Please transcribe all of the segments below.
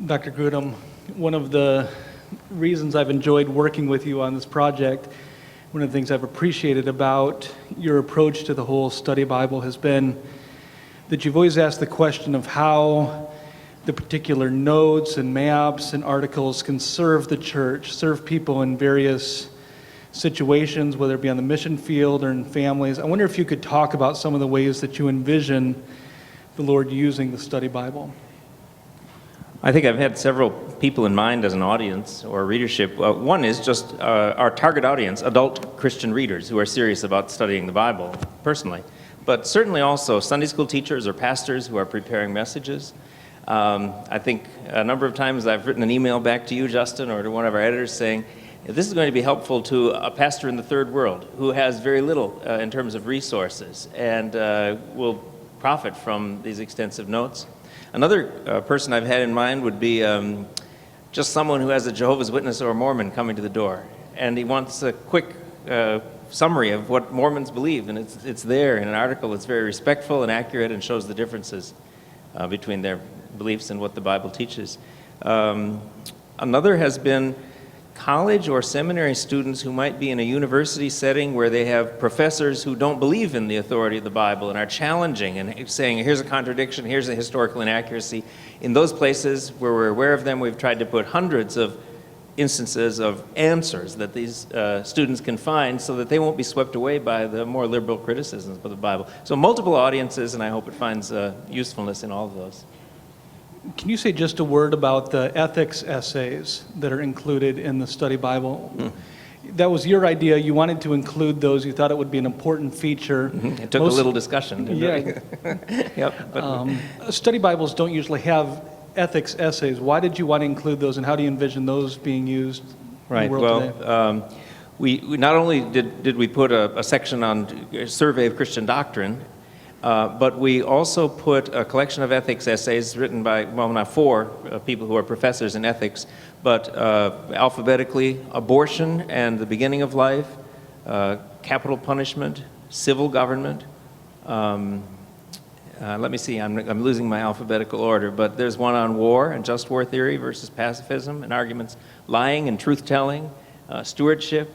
Dr. Grudem, one of the reasons I've enjoyed working with you on this project, one of the things I've appreciated about your approach to the whole study Bible has been that you've always asked the question of how the particular notes and maps and articles can serve the church, serve people in various situations, whether it be on the mission field or in families. I wonder if you could talk about some of the ways that you envision the Lord using the study Bible. I think I've had several people in mind as an audience or readership. One is just our target audience, adult Christian readers who are serious about studying the Bible personally, but certainly also Sunday school teachers or pastors who are preparing messages. I think a number of times I've written an email back to you, Justin, or to one of our editors saying, this is going to be helpful to a pastor in the third world who has very little in terms of resources and will profit from these extensive notes. Another person I've had in mind would be just someone who has a Jehovah's Witness or a Mormon coming to the door, and he wants a quick summary of what Mormons believe, and it's there in an article that's very respectful and accurate and shows the differences between their beliefs and what the Bible teaches. Another has been college or seminary students who might be in a university setting where they have professors who don't believe in the authority of the Bible and are challenging and saying, here's a contradiction, here's a historical inaccuracy. In those places where we're aware of them, we've tried to put hundreds of instances of answers that these students can find so that they won't be swept away by the more liberal criticisms of the Bible. So multiple audiences, and I hope it finds usefulness in all of those. Can you say just a word about the ethics essays that are included in the study Bible? That was your idea. You wanted to include those. You thought it would be an important feature. It took a little discussion, didn't it? Yep. Study Bibles don't usually have ethics essays. Why did you want to include those, and how do you envision those being used in the world today? We not only did we put a section on a survey of Christian doctrine, but we also put a collection of ethics essays written by, well, not four people who are professors in ethics, but alphabetically, abortion and the beginning of life, capital punishment, civil government. Let me see, I'm losing my alphabetical order, but there's one on war and just war theory versus pacifism and arguments, lying and truth-telling, stewardship,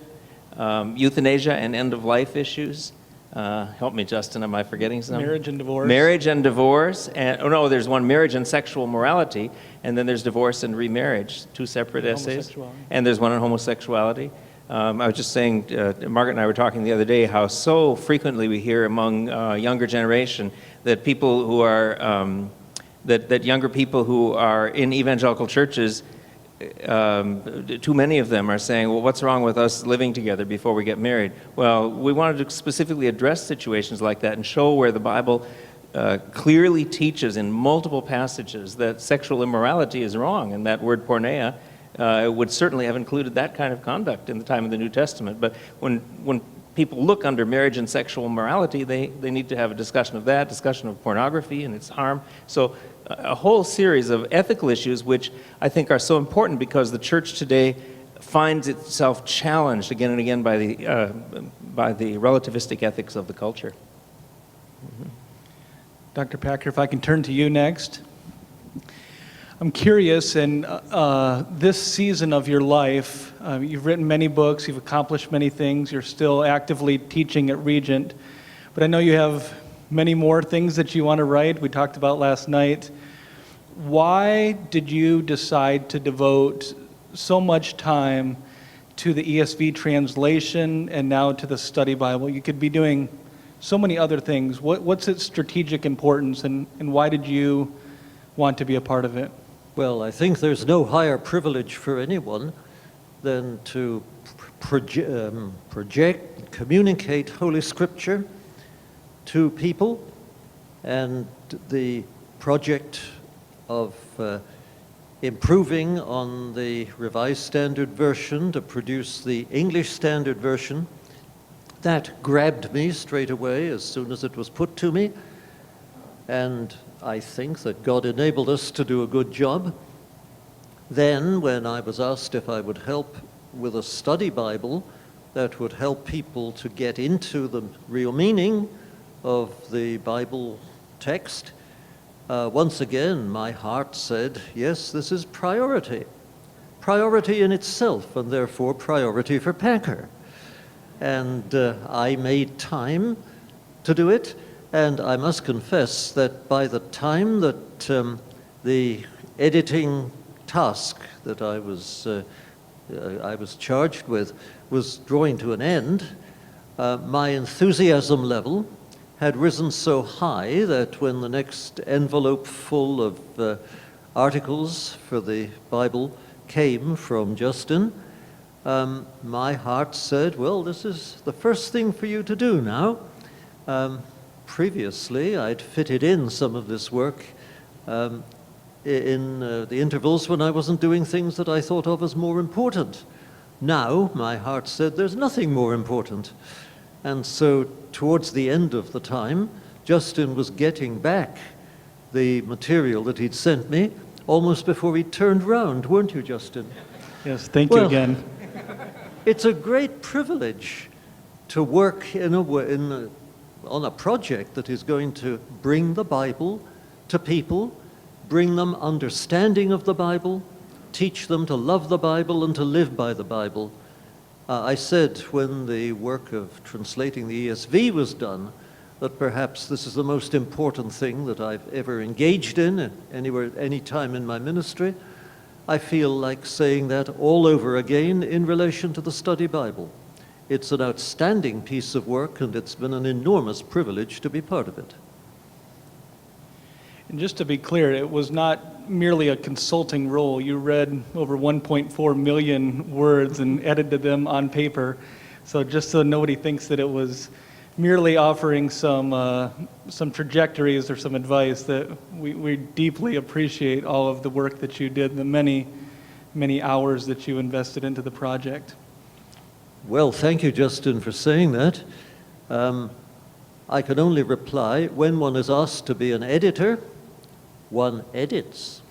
euthanasia and end-of-life issues. Help me, Justin, am I forgetting something? Marriage and divorce. Marriage and divorce. And, oh no, there's one, marriage and sexual morality, and then there's divorce and remarriage, two separate essays. And there's one on homosexuality. I was just saying, Margaret and I were talking the other day how so frequently we hear among younger generation that people who are, that younger people who are in evangelical churches, too many of them are saying, well, what's wrong with us living together before we get married? Well, we wanted to specifically address situations like that and show where the Bible clearly teaches in multiple passages that sexual immorality is wrong, and that word porneia would certainly have included that kind of conduct in the time of the New Testament. But when people look under marriage and sexual morality, they need to have a discussion of that, discussion of pornography and its harm. So a whole series of ethical issues which I think are so important because the church today finds itself challenged again and again by the relativistic ethics of the culture. Dr. Packer, if I can turn to you next. I'm curious, in this season of your life, you've written many books, you've accomplished many things, you're still actively teaching at Regent, but I know you have many more things that you want to write. We talked about last night. Why did you decide to devote so much time to the ESV translation and now to the study Bible? You could be doing so many other things. What's its strategic importance, and why did you want to be a part of it? Well, I think there's no higher privilege for anyone than to project, communicate Holy Scripture to people, and the project of improving on the Revised Standard Version to produce the English Standard Version, that grabbed me straight away as soon as it was put to me, and I think that God enabled us to do a good job. Then, when I was asked if I would help with a study Bible that would help people to get into the real meaning of the Bible text, once again, my heart said, yes, this is priority. Priority in itself, and therefore priority for Packer. And I made time to do it, and I must confess that by the time that the editing task that I was charged with was drawing to an end, my enthusiasm level had risen so high that when the next envelope full of articles for the Bible came from Justin, my heart said, well, this is the first thing for you to do now. Previously, I'd fitted in some of this work in the intervals when I wasn't doing things that I thought of as more important. Now, my heart said, there's nothing more important. And so, towards the end of the time, Justin was getting back the material that he'd sent me almost before he turned round, weren't you, Justin? Yes, thank you again. It's a great privilege to work on a project that is going to bring the Bible to people, bring them understanding of the Bible, teach them to love the Bible and to live by the Bible. I said when the work of translating the ESV was done that perhaps this is the most important thing that I've ever engaged in any time in my ministry. I feel like saying that all over again in relation to the study Bible. It's an outstanding piece of work, and it's been an enormous privilege to be part of it. And just to be clear, it was not merely a consulting role. You read over 1.4 million words and edited them on paper. So just so nobody thinks that it was merely offering some trajectories or some advice, that we deeply appreciate all of the work that you did, the many, many hours that you invested into the project. Well, thank you, Justin, for saying that. I can only reply, when one is asked to be an editor, one edits.